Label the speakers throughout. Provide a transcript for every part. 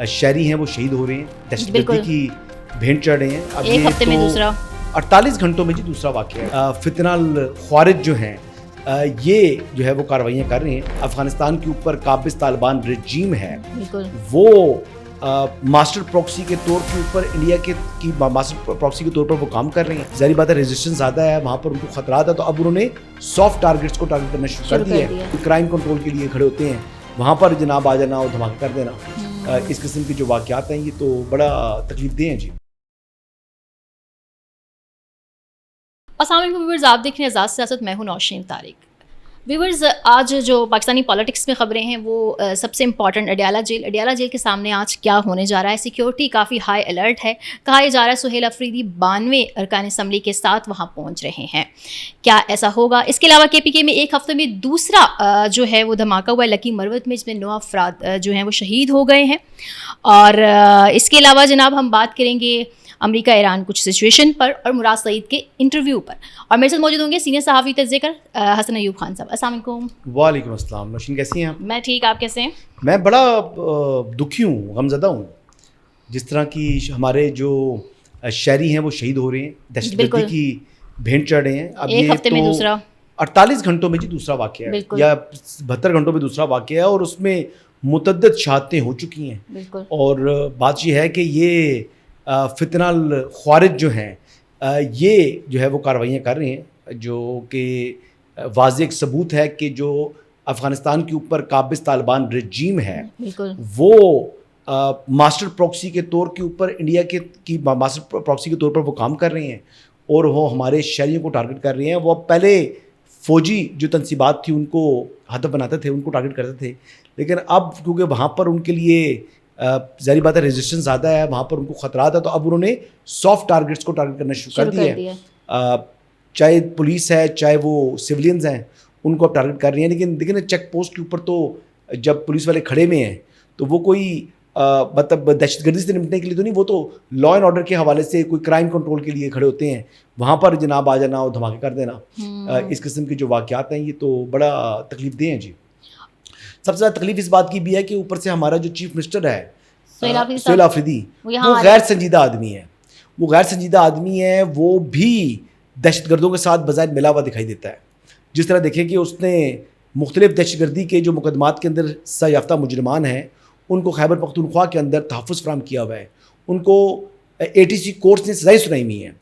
Speaker 1: شہری ہیں وہ شہید ہو رہے ہیں, دہشت گردی کی بھینٹ چڑھ رہے ہیں. اب
Speaker 2: ایک ہفتے میں دوسرا
Speaker 1: 48 گھنٹوں میں دوسرا واقعہ ہے. فتنہ الخوارج جو ہیں یہ جو ہے وہ کارروائیاں کر رہے ہیں. افغانستان کے اوپر قابض طالبان رجیم ہے, وہ ماسٹر پروکسی کے طور کے اوپر انڈیا کی ماسٹر پروکسی کے طور پر وہ کام کر رہے ہیں. ظاہری بات ہے ریزسٹنس زیادہ ہے وہاں پر, ان کو خطرات ہے, تو اب انہوں نے سافٹ ٹارگٹس کو ٹارگٹ کرنا شروع کر دیا ہے. کرائم کنٹرول کے لیے کھڑے ہوتے ہیں وہاں پر, جناب آ جانا اور دھماکہ کر دینا. اس قسم کے جو واقعات ہیں یہ تو بڑا تکلیف دہ ہیں جی.
Speaker 2: السلام علیکم ویورز, آپ دیکھ رہے ہیں آزاد سیاست, میں ہوں نوشین طارق. ویورز, آج جو پاکستانی پالیٹکس میں خبریں ہیں وہ سب سے امپورٹنٹ اڈیالہ جیل کے سامنے آج کیا ہونے جا رہا ہے. سیکیورٹی کافی ہائی الرٹ ہے. کہا جا رہا ہے سہیل افریدی 92 ارکان اسمبلی کے ساتھ وہاں پہنچ رہے ہیں. کیا ایسا ہوگا؟ اس کے علاوہ کے پی کے میں ایک ہفتے میں دوسرا جو ہے وہ دھماکہ ہوا ہے لکی مروت میں, جس میں 9 افراد جو ہیں وہ شہید ہو گئے ہیں. اور اس کے علاوہ جناب ہم بات کریں گے امریکہ ایران کچھ سچویشن پر اور مراد سعید کے انٹرویو پر. اور میرے ساتھ موجود ہوں گے سینئر صحافی تجزیہ کار حسن ایوب خان صاحب. السلام علیکم.
Speaker 1: وعلیکم السلام. نوشین کیسی ہیں؟
Speaker 2: میں ٹھیک, آپ کیسے ہیں؟
Speaker 1: میں بڑا دکھی ہوں, غمزدہ ہوں, جس طرح کی ہمارے جو شہری ہیں وہ شہید ہو رہے ہیں, دہشت گردی کی بھینٹ چڑھ رہے ہیں. اب
Speaker 2: ایک ہفتے میں دوسرا
Speaker 1: 48 گھنٹوں میں دوسرا واقعہ ہے, یا 72 گھنٹوں میں دوسرا واقعہ ہے, اور اس میں متعدد شہادتیں ہو چکی ہیں. اور بات یہ ہے کہ یہ فتنہ الخوارج جو ہیں یہ جو ہے وہ کارروائیاں کر رہے ہیں, جو کہ واضح ایک ثبوت ہے کہ جو افغانستان کے اوپر قابض طالبان رجیم ہے وہ ماسٹر پروکسی کے طور کے اوپر انڈیا کی ماسٹر پروکسی کے طور پر وہ کام کر رہے ہیں, اور وہ ہمارے شہریوں کو ٹارگٹ کر رہے ہیں. وہ پہلے فوجی جو تنصیبات تھی ان کو ہدف بناتے تھے, ان کو ٹارگٹ کرتے تھے, لیکن اب کیونکہ وہاں پر ان کے لیے ظاہری بات ہے ریزسٹنس زیادہ ہے وہاں پر, ان کو خطرات ہے, تو اب انہوں نے سافٹ ٹارگٹس کو ٹارگٹ کرنا شروع کر دیا ہے. چاہے پولیس ہے چاہے وہ سولینز ہیں, ان کو اب ٹارگٹ کر رہی ہیں. لیکن دیکھیں چیک پوسٹ کے اوپر تو جب پولیس والے کھڑے ہوئے ہیں تو وہ کوئی مطلب دہشت گردی سے نمٹنے کے لیے تو نہیں, وہ تو لا اینڈ آرڈر کے حوالے سے کوئی کرائم کنٹرول کے لیے کھڑے ہوتے ہیں وہاں پر, جناب آ جانا اور دھماکے کر دینا. اس قسم کے جو واقعات ہیں یہ تو بڑا تکلیف دہ ہیں جی. سب سے زیادہ تکلیف اس بات کی بھی ہے کہ اوپر سے ہمارا جو چیف منسٹر ہے سہیل افریدی وہ غیر سنجیدہ آدمی ہے. وہ غیر سنجیدہ آدمی ہے, وہ بھی دہشت گردوں کے ساتھ بظاہر ملا ہوا دکھائی دیتا ہے. جس طرح دیکھیں کہ اس نے مختلف دہشت گردی کے جو مقدمات کے اندر سزا یافتہ مجرمان ہیں ان کو خیبر پختونخوا کے اندر تحفظ فراہم کیا ہوا ہے. ان کو ATC کورٹس نے سزائیں سنائی ہوئی ہیں,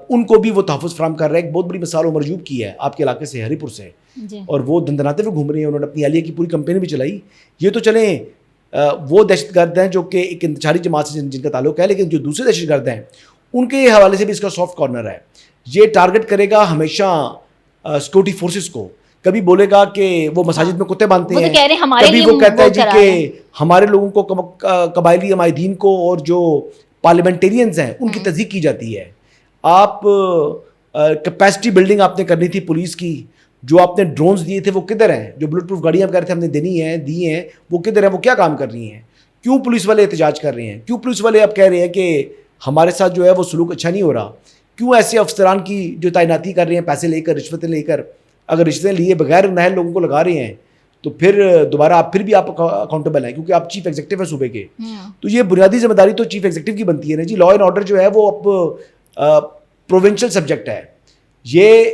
Speaker 1: ان کو بھی وہ تحفظ فراہم کر رہا ہے. ایک بہت بڑی مثال عمر ایوب کی ہے آپ کے علاقے سے, ہری پور سے, اور وہ دندناتے ہوئے گھوم رہے ہیں. انہوں نے اپنی اہلیہ کی پوری کمپین بھی چلائی. یہ تو چلیں وہ دہشت گرد ہیں جو کہ ایک انتشاری جماعت سے جن کا تعلق ہے, لیکن جو دوسرے دہشت گرد ہیں ان کے حوالے سے بھی اس کا سافٹ کارنر ہے. یہ ٹارگٹ کرے گا ہمیشہ سیکورٹی فورسز کو, کبھی بولے گا کہ وہ مساجد میں کتے باندھتے ہیں, کبھی وہ کہتا ہے جی کہ ہمارے لوگوں کو, قبائلی عمائدین کو اور جو پارلیمنٹیرینز ہیں ان کی تصدیق کی جاتی ہے. آپ کیپیسٹی بلڈنگ آپ نے کرنی تھی پولیس کی, جو آپ نے ڈرونز دیے تھے وہ کدھر ہیں؟ جو بلٹ پروف گاڑیاں کہہ رہے تھے ہم نے دی ہیں وہ کدھر ہیں؟ وہ کیا کام کر رہی ہیں؟ کیوں پولیس والے احتجاج کر رہے ہیں؟ کیوں پولیس والے اب کہہ رہے ہیں کہ ہمارے ساتھ جو ہے وہ سلوک اچھا نہیں ہو رہا؟ کیوں ایسے افسران کی جو تعیناتی کر رہے ہیں پیسے لے کر, رشوتیں لے کر, اگر رشوتیں لیے بغیر نہل لوگوں کو لگا رہے ہیں تو پھر دوبارہ آپ پھر بھی آپ اکاؤنٹیبل ہیں کیونکہ آپ چیف ایگزیکٹو ہیں صوبے کے. تو یہ بنیادی ذمہ داری تو چیف ایگزیکٹو کی بنتی ہے نا جی. لا اینڈ آرڈر جو ہے وہ اب پروونشل سبجیکٹ ہے. یہ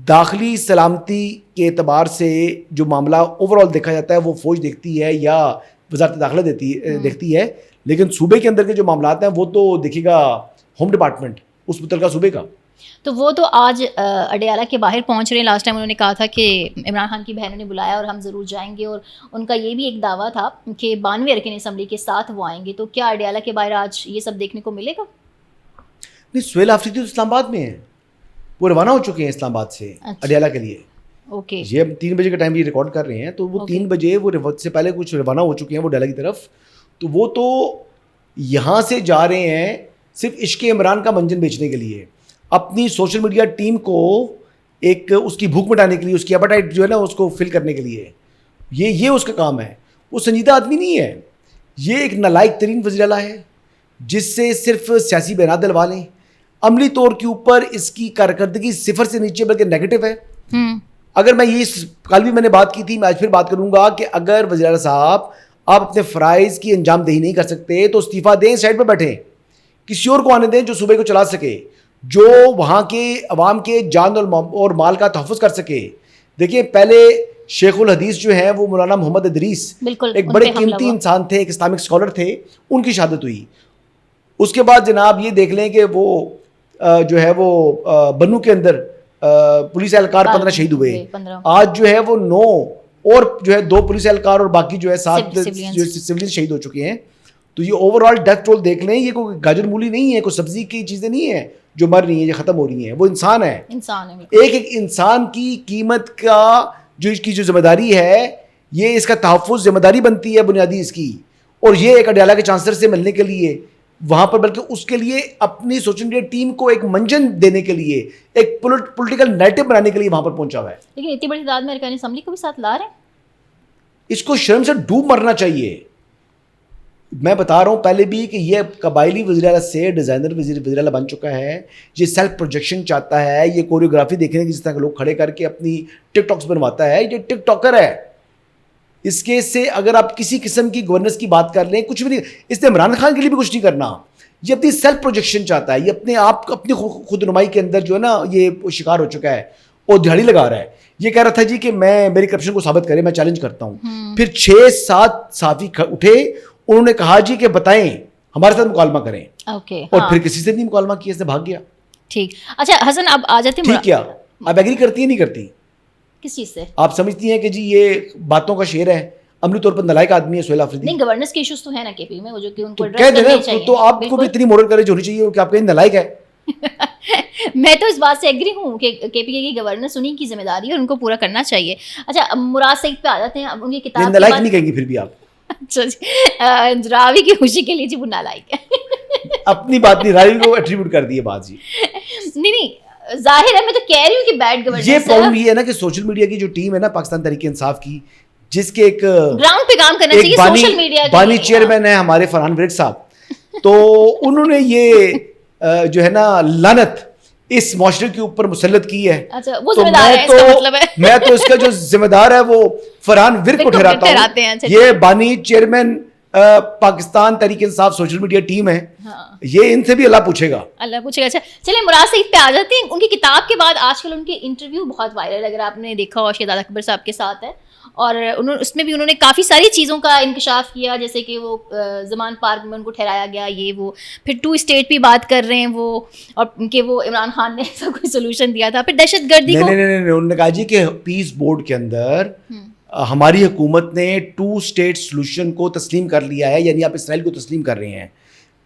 Speaker 1: داخلی سلامتی کے اعتبار سے جو معاملہ اوور آل دیکھا جاتا ہے وہ فوج دیکھتی ہے یا وزارت داخلہ دیکھتی ہے, لیکن صوبے کے اندر کے جو معاملات ہیں وہ تو دیکھے گا ہوم ڈپارٹمنٹ اس متعلقہ صوبے کا.
Speaker 2: تو وہ تو آج اڈیالہ کے باہر پہنچ رہے ہیں. لاسٹ ٹائم انہوں نے کہا تھا کہ عمران خان کی بہنوں نے بلایا اور ہم ضرور جائیں گے, اور ان کا یہ بھی ایک دعویٰ تھا کہ 92 ارکان اسمبلی کے ساتھ وہ آئیں گے. تو کیا اڈیالہ کے باہر آج یہ سب دیکھنے کو ملے گا؟
Speaker 1: نہیں, سہیل افریدی تو اسلام آباد میں ہیں, وہ روانہ ہو چکے ہیں اسلام آباد سے اڈیالہ کے لیے.
Speaker 2: اوکے,
Speaker 1: یہ ہم 3 بجے کا ٹائم یہ ریکارڈ کر رہے ہیں, تو وہ 3 بجے وہ سے پہلے کچھ روانہ ہو چکے ہیں وہ اڈیالہ کی طرف. تو وہ تو یہاں سے جا رہے ہیں صرف عشق عمران کا منجن بیچنے کے لیے, اپنی سوشل میڈیا ٹیم کو ایک اس کی بھوک مٹانے کے لیے, اس کی ایپیٹائٹ جو ہے نا اس کو فل کرنے کے لیے. یہ اس کا کام ہے. وہ سنجیدہ آدمی نہیں ہے, یہ ایک نالائق ترین وزیر اعلیٰ ہے جس سے صرف سیاسی بیانات دلوا لیں. عملی طور کے اوپر اس کی کارکردگی 0 سے نیچے بلکہ نیگیٹو ہے. اگر میں یہ کل بھی میں نے بات کی تھی, میں آج پھر بات کروں گا کہ اگر وزیر اعلیٰ صاحب آپ اپنے فرائض کی انجام دہی نہیں کر سکتے تو استعفیٰ دیں, سائڈ پہ بیٹھیں, کسی اور کو آنے دیں جو صوبے کو چلا سکے, جو وہاں کے عوام کے جان اور مال کا تحفظ کر سکے. دیکھیں پہلے شیخ الحدیث جو ہیں وہ مولانا محمد ادریس, ایک بڑے قیمتی انسان تھے, ایک اسلامک اسکالر تھے, ان کی شہادت ہوئی. اس کے بعد جناب یہ دیکھ لیں کہ وہ جو ہے وہ بنو کے اندر پولیس اہلکار 15 شہید ہوئے. آج جو ہے وہ 9 اور جو ہے 2 پولیس اہلکار اور باقی جو ہے 7 سیولین شہید ہو چکے ہیں. تو یہ اوور آل ڈیتھ ٹول دیکھ لیں, یہ کوئی گاجر مولی نہیں ہے, کوئی سبزی کی چیزیں نہیں ہیں جو مر رہی ہیں یا ختم ہو رہی ہیں, وہ انسان ہے. ایک ایک انسان کی قیمت کا جو اس کی جو ذمہ داری ہے, یہ اس کا تحفظ ذمہ داری بنتی ہے بنیادی اس کی. اور یہ ایک اڈیالہ کے چانسلر سے ملنے کے لیے وہاں پر, بلکہ اس کے لیے اپنی سوشل میڈیا ٹیم کو ایک منجن دینے کے لیے, ایک پولیٹیکل نیریٹو بنانے کے لیے وہاں پر پہنچا ہوا ہے.
Speaker 2: لیکن اتنی بڑی تعداد میں ارکان اسمبلی کو بھی ساتھ لا رہے ہیں.
Speaker 1: اس کو شرم سے ڈوب مرنا چاہیے. میں بتا رہا ہوں پہلے بھی کہ یہ قبائلی وزیر اعلیٰ سے ڈیزائنر وزیر اعلیٰ بن چکا ہے. یہ سیلف پروجیکشن چاہتا ہے, یہ کوریوگرافی دیکھنے کی جس طرح لوگ کھڑے کر کے اپنی ٹک ٹاکس بنواتا ہے. یہ ٹک ٹاکر ہے. اس کے سے اگر آپ کسی قسم کی گورننس کی بات کر لیں, کچھ بھی نہیں. اس نے عمران خان کے لیے بھی کچھ نہیں کرنا. یہ اپنی سیلف پروجیکشن چاہتا ہے. یہ اپنے آپ اپنی خود نمائی کے اندر جو ہے نا یہ شکار ہو چکا ہے اور دہاڑی لگا رہا ہے. یہ کہہ رہا تھا جی کہ میں میری کرپشن کو ثابت کرے, میں چیلنج کرتا ہوں. پھر 6-7 صحافی اٹھے, انہوں نے کہا جی کہ بتائیں ہمارے ساتھ مکالمہ کریں, اور پھر کسی سے نہیں مکالمہ کیا, اس نے بھاگ گیا.
Speaker 2: ٹھیک. اچھا حسن اب آ جاتے ہیں,
Speaker 1: ٹھیک کیا آپ ایگری کرتی ہیں نہیں کرتی؟
Speaker 2: کس چیز سے؟
Speaker 1: آپ سمجھتی ہیں کہ جی یہ باتوں کا شعر ہے, عملی طور پر نالائق آدمی ہے سہیل آفریدی؟
Speaker 2: نہیں, گورننس کے ایشوز تو ہیں نا کے پی میں, وہ جو کہ ان کو
Speaker 1: کہہ دیں نا, تو آپ کو بھی اتنی مورل کریج ہونی چاہیے کہ آپ کہیں نالائق ہے.
Speaker 2: میں تو اس بات سے ایگری ہوں کہ کے پی کے کی گورننس انہیں کی ذمہ داری ہے اور ان کو پورا کرنا چاہیے. اچھا مراد سعید پہ آ جاتے ہیں. اب ان کی کتاب
Speaker 1: نالائق نہیں کہیں گی پھر بھی آپ.
Speaker 2: اچھا جی, راوی کی خوشی کے لیے جی وہ نالائق ہے.
Speaker 1: اپنی بات نہیں, راوی کو ایٹریبیوٹ کر دیے بات جی.
Speaker 2: نہیں ظاہر ہے, میں تو کہہ رہی ہوں کہ بیڈ گورننس.
Speaker 1: یہ پرابلم یہ ہے نا کہ سوشل میڈیا کی جو ٹیم ہے نا پاکستان تحریک انصاف کی, جس کے ایک
Speaker 2: گراؤنڈ پہ کام کرنا چاہیے سوشل میڈیا کے
Speaker 1: بانی چیئرمین ہے ہمارے فرحان ورک صاحب, تو انہوں نے یہ جو ہے نا لعنت اس معاشرے کے اوپر مسلط کی ہے.
Speaker 2: تو
Speaker 1: میں تو اس کا جو ذمہ دار ہے وہ فرحان ورک کو ٹھہراتا ہوں. یہ بانی chairman Pakistan Tehreek Insaf social media team ہے, یہ ان سے بھی اللہ پوچھے گا.
Speaker 2: اچھا چلیں مراد سعید پہ آ جاتے ہیں. ان کی کتاب کے بعد آج کل ان کے انٹرویو بہت وائرل, اگر آپ نے دیکھا ہو, شہزاد اکبر صاحب کے ساتھ ہے, اور اس میں بھی انہوں نے کافی ساری چیزوں کا انکشاف کیا, جیسے کہ وہ زمان پارک میں ان کو ٹھہرایا گیا, یہ وہ, پھر 2 اسٹیٹ بھی بات کر رہے ہیں وہ, اور کہ وہ عمران خان نے ایسا کوئی سولوشن دیا تھا. پھر دہشت گردی کو
Speaker 1: نہیں, انہوں نے کہا جی کہ پیس بورڈ کے اندر ہماری حکومت نے 2 اسٹیٹ سولوشن کو تسلیم کر لیا ہے, یعنی آپ اسرائیل کو تسلیم کر رہے ہیں.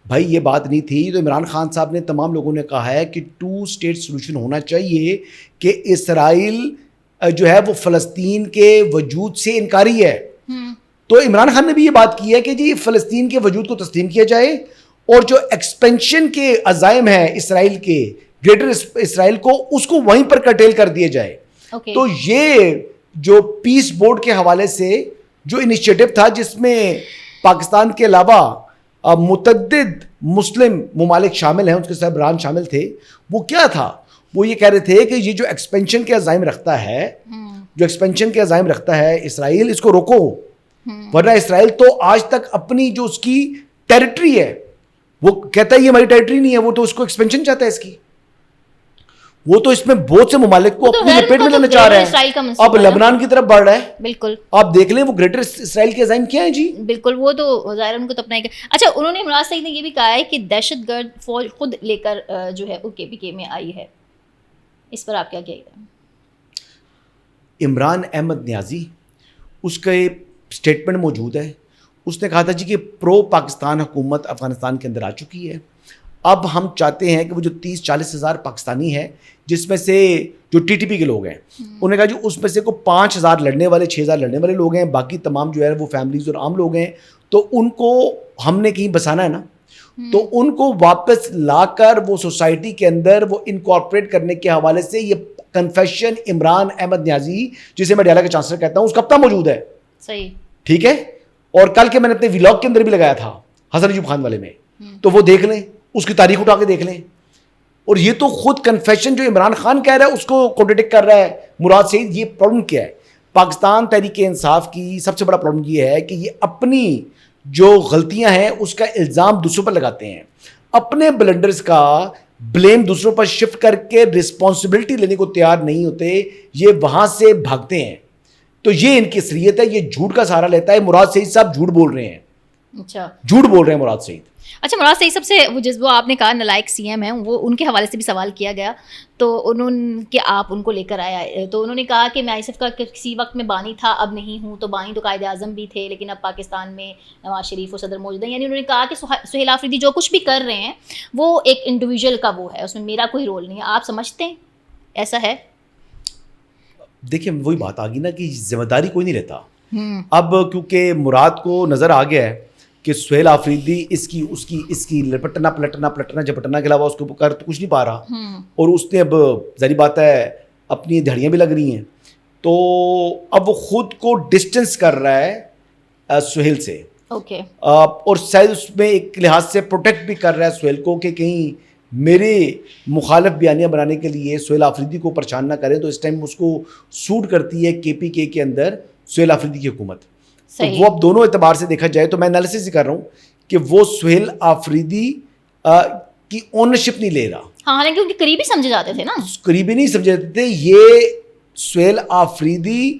Speaker 1: بھائی یہ بات نہیں تھی. تو عمران خان صاحب نے تمام لوگوں نے کہا ہے کہ 2 اسٹیٹ سولوشن ہونا چاہیے, کہ اسرائیل جو ہے وہ فلسطین کے وجود سے انکاری ہے. تو عمران خان نے بھی یہ بات کی ہے کہ جی فلسطین کے وجود کو تسلیم کیا جائے, اور جو ایکسپینشن کے عزائم ہیں اسرائیل کے, گریٹر اسرائیل کو, اس کو وہیں پر کرٹیل کر دیا جائے. تو یہ جو پیس بورڈ کے حوالے سے جو انیشیٹو تھا, جس میں پاکستان کے علاوہ متعدد مسلم ممالک شامل ہیں, اس کے سربراہان شامل تھے, وہ کیا تھا, وہ یہ کہہ رہے تھے کہ یہ جو ایکسپینشن کے عزائم رکھتا ہے اسرائیل, اس کو روکو, ورنہ اسرائیل تو آج تک اپنی جو اس کی ٹیریٹری ہے, وہ کہتا ہے یہ ہماری ٹیریٹری نہیں ہے, وہ تو اس کو ایکسپینشن چاہتا ہے اس کی. وہ تو اس میں بہت سے ممالک کو اپنی لپیٹ میں لانا چاہ رہا ہے. اب لبنان کی طرف بڑھ رہا ہے.
Speaker 2: بالکل
Speaker 1: آپ دیکھ لیں وہ گریٹر اسرائیل کے عزائم کیا ہیں جی.
Speaker 2: بالکل, وہ تو ظاہر ان کو تو اپنا. اچھا انہوں نے مراد سعید نے یہ بھی کہا ہے کہ دہشت گرد فوج خود لے کر جو ہے وہ کے پی کے میں آئی ہے, اس پر آپ کیا کہیے گا؟
Speaker 1: عمران احمد نیازی, اس کا اسٹیٹمنٹ موجود ہے, اس نے کہا تھا جی کہ پرو پاکستان حکومت افغانستان کے اندر آ چکی ہے. اب ہم چاہتے ہیں کہ وہ جو 30-40 ہزار پاکستانی ہیں, جس میں سے جو ٹی ٹی پی کے لوگ ہیں, انہوں نے کہا جی اس میں سے کو 5,000 لڑنے والے, 6,000 لڑنے والے لوگ ہیں, باقی تمام جو ہے وہ فیملیز اور عام لوگ ہیں. تو ان کو ہم نے کہیں بسانا ہے نا, تو ان کو واپس لا کر وہ سوسائٹی کے اندر وہ انکارپوریٹ کرنے کے حوالے سے یہ کنفیشن عمران احمد نیازی, جسے میں ڈیالہ کا چانسلر کہتا ہوں, اس کا اپنا موجود ہے.
Speaker 2: صحیح,
Speaker 1: ٹھیک ہے. اور کل کے میں نے اپنے ویلاگ کے اندر بھی لگایا تھا حسن ایوب خان والے میں, تو وہ دیکھ لیں, اس کی تاریخ اٹھا کے دیکھ لیں. اور یہ تو خود کنفیشن جو عمران خان کہہ رہا ہے اس کو کانٹرڈکٹ کر رہا ہے مراد سعید. یہ پرابلم کیا ہے, پاکستان تحریک انصاف کی سب سے بڑا پرابلم یہ ہے کہ یہ اپنی جو غلطیاں ہیں اس کا الزام دوسروں پر لگاتے ہیں, اپنے بلنڈرز کا بلیم دوسروں پر شفٹ کر کے رسپانسبلٹی لینے کو تیار نہیں ہوتے, یہ وہاں سے بھاگتے ہیں. تو یہ ان کی اصلیت ہے, یہ جھوٹ کا سہارا لیتا ہے. مراد سعید صاحب جھوٹ بول رہے ہیں,
Speaker 2: اچھا
Speaker 1: جھوٹ بول رہے ہیں مراد سعید.
Speaker 2: اچھا, مراد سعید سب سے وہ آپ نے کہا نالائق سی ایم ہیں, وہ ان کے حوالے سے بھی سوال کیا گیا تو انہوں نے کہ آپ ان کو لے کر آیا, تو انہوں نے کہا کہ میں آئیسف کا کسی وقت میں بانی تھا, اب نہیں ہوں. تو بانی تو قائد اعظم بھی تھے, لیکن اب پاکستان میں نواز شریف اور صدر موجود ہیں. یعنی انہوں نے کہا کہ سہیل آفریدی جو کچھ بھی کر رہے ہیں وہ ایک انڈیویجول کا وہ ہے, اس میں میرا کوئی رول نہیں ہے. آپ سمجھتے ہیں ایسا ہے؟
Speaker 1: دیکھیں وہی بات آ گئی نا کہ ذمہ داری کوئی نہیں رہتا. اب کیونکہ مراد کو نظر آ گیا ہے کہ سہیل آفریدی اس کی لپٹنا پلٹنا جھپٹنا کے علاوہ اس کو کر تو کچھ نہیں پا رہا, اور اس نے اب ظاہری بات ہے اپنی دھڑیاں بھی لگ رہی ہیں, تو اب وہ خود کو ڈسٹینس کر رہا ہے سہیل سے, اور شاید اس میں ایک لحاظ سے پروٹیکٹ بھی کر رہا ہے سہیل کو کہ کہیں میرے مخالف بیانیاں بنانے کے لیے سہیل آفریدی کو پریشان نہ کریں. تو اس ٹائم اس کو سوٹ کرتی ہے KPK کے اندر سہیل آفریدی کی حکومت. تو وہ اب دونوں اعتبار سے دیکھا جائے تو میں انالیسس ہی کر رہا ہوں کہ وہ سہیل آفریدی کی اونرشپ نہیں لے رہا.
Speaker 2: ہاں, حالانکہ ان کے قریبی سمجھے جاتے تھے نا,
Speaker 1: قریبی نہیں سمجھے جاتے تھے. یہ سہیل آفریدی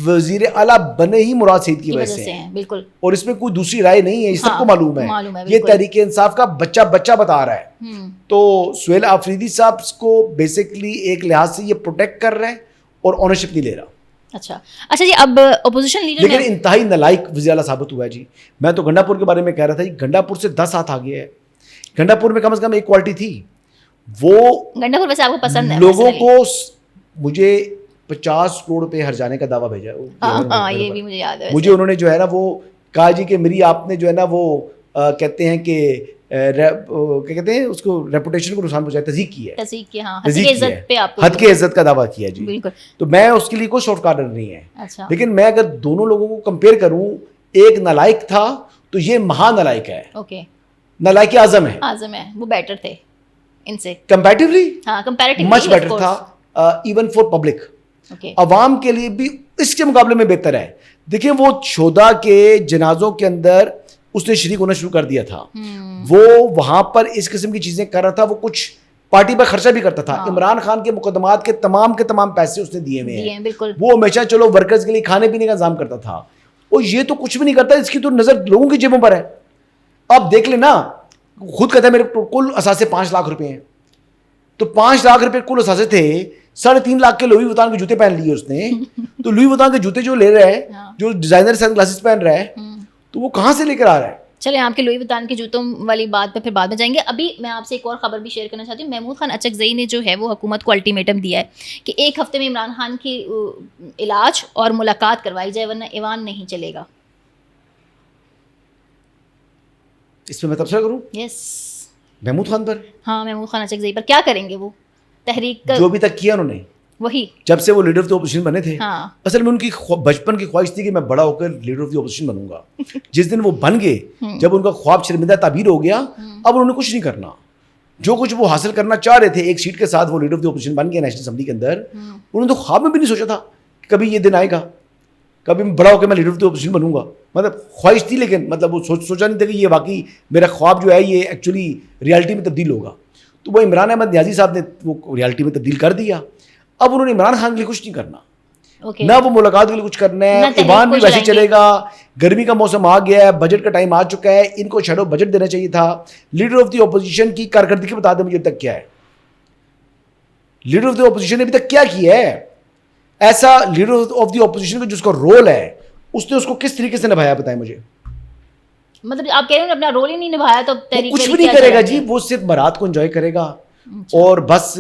Speaker 1: وزیر اعلیٰ بنے ہی مراد سعید کی وجہ سے ہیں, بالکل, اور اس میں کوئی دوسری رائے نہیں ہے, یہ سب کو معلوم ہے. یہ تحریک انصاف کا بچہ بتا رہا ہے. تو سہیل آفریدی صاحب کو بیسکلی ایک لحاظ سے یہ پروٹیکٹ کر رہے ہیں اور اونرشپ نہیں لے رہا.
Speaker 2: اچھا جی, اب اپوزیشن لیڈر
Speaker 1: لیکن انتہائی نالائق وزیر اعلیٰ ثابت ہوا ہے جی. میں تو گنڈا پور کے بارے میں کہہ رہا تھا, گنڈا پور سے 10 ہاتھ آ گیا ہے. گنڈا پور میں کم از کم ایک کوالٹی تھی. وہ
Speaker 2: گنڈا پور ویسے آپ کو پسند ہے,
Speaker 1: لوگوں کو مجھے 50 کروڑ روپے ہر جانے کا دعویٰ بھیجا.
Speaker 2: ہاں یہ بھی مجھے یاد ہے.
Speaker 1: مجھے انہوں نے جو ہے نا وہ کہا جی کہ میری آپ نے جو ہے نا وہ کہتے ہیں کہ کیا کہتے ہیں اس کو ریپوٹیشن کو نقصان پہنچایا, تذیق کی ہے, حد کے عزت کا دعویٰ کیا جی. تو میں اس کے لیے کوئی شارٹ کارنر نہیں ہے. لیکن میں اگر دونوں لوگوں کو کمپیئر کروں, ایک نالائق تھا تو یہ مہا نالائق ہے, نالائق اعظم ہے,
Speaker 2: وہ بیٹر تھے ان سے
Speaker 1: کمپیریٹیولی, مچ بیٹر تھا ایون فار پبلک. عوام کے لیے بھی اس کے مقابلے میں بہتر ہے. دیکھیں وہ شہداء کے جنازوں کے اندر اس نے شریک ہونا شروع کر دیا تھا. وہ وہاں پر اس قسم کی چیزیں کر رہا تھا, وہ کچھ پارٹی پر خرچہ بھی کرتا تھا. عمران خان کے مقدمات کے تمام پیسے اس نے دیے ہوئے ہیں. وہ ہمیشہ چلو ورکرز کے لیے کھانے پینے کا انتظام کرتا تھا, اور یہ تو کچھ بھی نہیں کرتا. اس کی تو نظر لوگوں کی جیبوں پر ہے. آپ دیکھ لیں نا, خود کہتا ہے میرے کل اثاثے 5 لاکھ روپے ہیں. تو 5 لاکھ روپے کل اثاثے تھے, 3.5 لاکھ کے لوئی وطان کے جوتے پہن لیے اس نے. تو لوئی وطان کے جوتے جو لے رہا ہے, جو ڈیزائنر سن گلاسز پہن رہا ہے, تو وہ کہاں سے لے کر آ رہا ہے؟
Speaker 2: چلیں آپ کے لوئی وطان کے جوتوں والی بات پہ پھر بعد میں جائیں گے. ابھی میں آپ سے ایک اور خبر بھی شیئر کرنا چاہتی ہوں. محمود خان اچکزئی نے جو ہے وہ حکومت کو الٹیمیٹم دیا ہے کہ 1 ہفتے میں عمران خان کی علاج اور ملاقات کروائی جائے, ورنہ ایوان نہیں چلے گا.
Speaker 1: اس پہ میں تبصرہ کروں؟
Speaker 2: یس,
Speaker 1: محمود خان پر.
Speaker 2: ہاں, محمود خان اچکزئی پر کیا کریں گے وہ تحریک
Speaker 1: جو بھی تک کیا انہوں نے,
Speaker 2: وہی
Speaker 1: جب سے وہ لیڈر آف دی اپوزیشن بنے تھے. اصل میں ان کی بچپن کی خواہش تھی کہ میں بڑا ہو کر لیڈر آف دی اپوزیشن بنوں گا. جس دن وہ بن گئے, جب ان کا خواب شرمندہ تعبیر ہو گیا, اب انہوں نے کچھ نہیں کرنا. جو کچھ وہ حاصل کرنا چاہ رہے تھے, ایک سیٹ کے ساتھ وہ لیڈر آف دی اپوزیشن بن گیا نیشنل اسمبلی کے اندر. انہوں نے تو خواب میں بھی نہیں سوچا تھا کہ کبھی یہ دن آئے گا, کبھی میں بڑا ہو کے میں لیڈر آف دی اپوزیشن بنوں گا. مطلب خواہش تھی, لیکن مطلب وہ سوچا نہیں تھا کہ یہ واقعی میرا خواب جو ہے یہ ایکچولی ریالٹی میں تبدیل ہوگا. تو وہ عمران احمد نیازی صاحب نے وہ ریالٹی میں تبدیل کر دیا. اب انہوں نے عمران خان کے لیے کچھ نہیں کرنا, نہ وہ ملاقات کے لیے کچھ کرنا ہے. ایوان بھی ویسے چلے گا, گرمی کا موسم آ گیا ہے, بجٹ کا ٹائم آ چکا ہے, ان کو شیڈو بجٹ دینا چاہیے تھا. لیڈر آف دی اپوزیشن کی کارکردگی بتا دیں مجھے اب تک کیا ہے. لیڈر آف دی اپوزیشن نے ابھی تک کیا کیا ہے ایسا؟ لیڈر آف دی اپوزیشن کا جو اس کا رول ہے, اس نے اس کو کس طریقے سے نبھایا بتائیں مجھے.
Speaker 2: مطلب آپ کہہ رہے ہیں اپنا رول ہی نہیں نبھایا تو
Speaker 1: کچھ بھی نہیں کرے گا جی. وہ صرف برات کو انجوائے کرے گا اور بس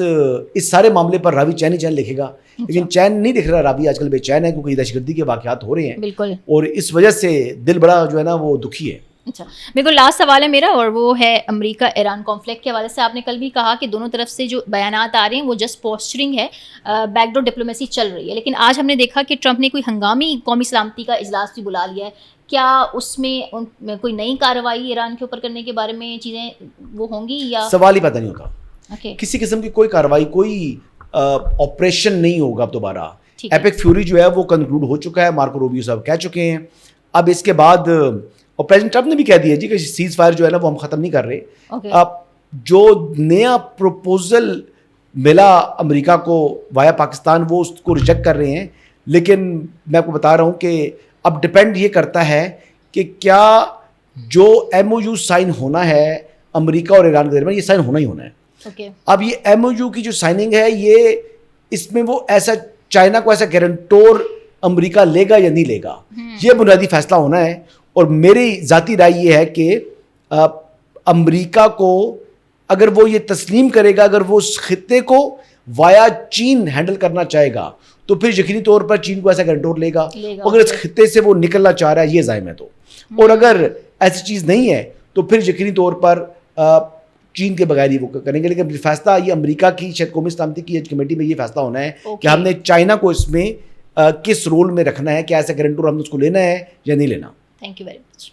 Speaker 1: اس سارے معاملے پر راوی چین ہی چین لکھے گا. لیکن چین نہیں دکھ رہا, راوی آج کل بے چین ہے کیونکہ دہشت گردی کے واقعات ہو رہے ہیں
Speaker 2: بالکل,
Speaker 1: اور اس وجہ سے دل بڑا جو ہے نا وہ دکھی ہے.
Speaker 2: اچھا, بالکل لاسٹ سوال ہے میرا, اور وہ ہے امریکہ ایران کانفلکٹ کے حوالے سے. آپ نے کل بھی کہا کہ دونوں طرف سے جو بیانات آ رہے ہیں وہ جسٹ پوسچرنگ ہے, بیک ڈور ڈپلومیسی چل رہی ہے. لیکن آج ہم نے دیکھا کہ ٹرمپ نے کوئی ہنگامی قومی سلامتی کا اجلاس بھی بلا لیا ہے. کیا اس میں کوئی نئی کارروائی ایران کے اوپر کرنے کے بارے میں چیزیں وہ ہوں گی, یا
Speaker 1: سوال ہی پیدا نہیں ہوتا؟ کسی قسم کی کوئی کارروائی, کوئی آپریشن نہیں ہوگا اب دوبارہ. ایپک فیوری جو ہے وہ کنکلوڈ ہو چکا ہے, مارکو روبیو صاحب کہہ چکے ہیں. اب اس کے بعد اور پریزیڈنٹ ٹرمپ نے بھی کہہ دیا جی کہ سیز فائر جو ہے نا وہ ہم ختم نہیں کر رہے. اب جو نیا پروپوزل ملا امریکہ کو وایا پاکستان وہ اس کو ریجیکٹ کر رہے ہیں. لیکن میں آپ کو بتا رہا ہوں کہ اب ڈپینڈ یہ کرتا ہے کہ کیا جو ایم او یو سائن ہونا ہے امریکہ اور ایران کے درمیان, یہ سائن ہونا ہی ہونا ہے. اب یہ ایم او یو کی جو سائننگ ہے یہ اس میں وہ ایسا چائنا کو ایسا گارنٹور امریکہ لے گا یا نہیں لے گا, یہ بنیادی فیصلہ ہونا ہے. اور میری ذاتی رائے یہ ہے کہ امریکہ کو اگر وہ یہ تسلیم کرے گا, اگر وہ اس خطے کو وایا چین ہینڈل کرنا چاہے گا تو پھر یقینی طور پر چین کو ایسا گارنٹور لے گا. اگر اس خطے سے وہ نکلنا چاہ رہا ہے یہ ظاہر ہے تو, اور اگر ایسی چیز نہیں ہے تو پھر یقینی طور پر چین کے بغیر ہی وہ کریں گے. لیکن فیصلہ یہ امریکہ کی شاید قومی سلامتی کی کمیٹی میں یہ فیصلہ ہونا ہے کہ ہم نے چائنا کو اس میں کس رول میں رکھنا ہے, کیا ایسا گارنٹور ہم نے اس کو لینا ہے یا نہیں لینا.
Speaker 2: Thank you very much.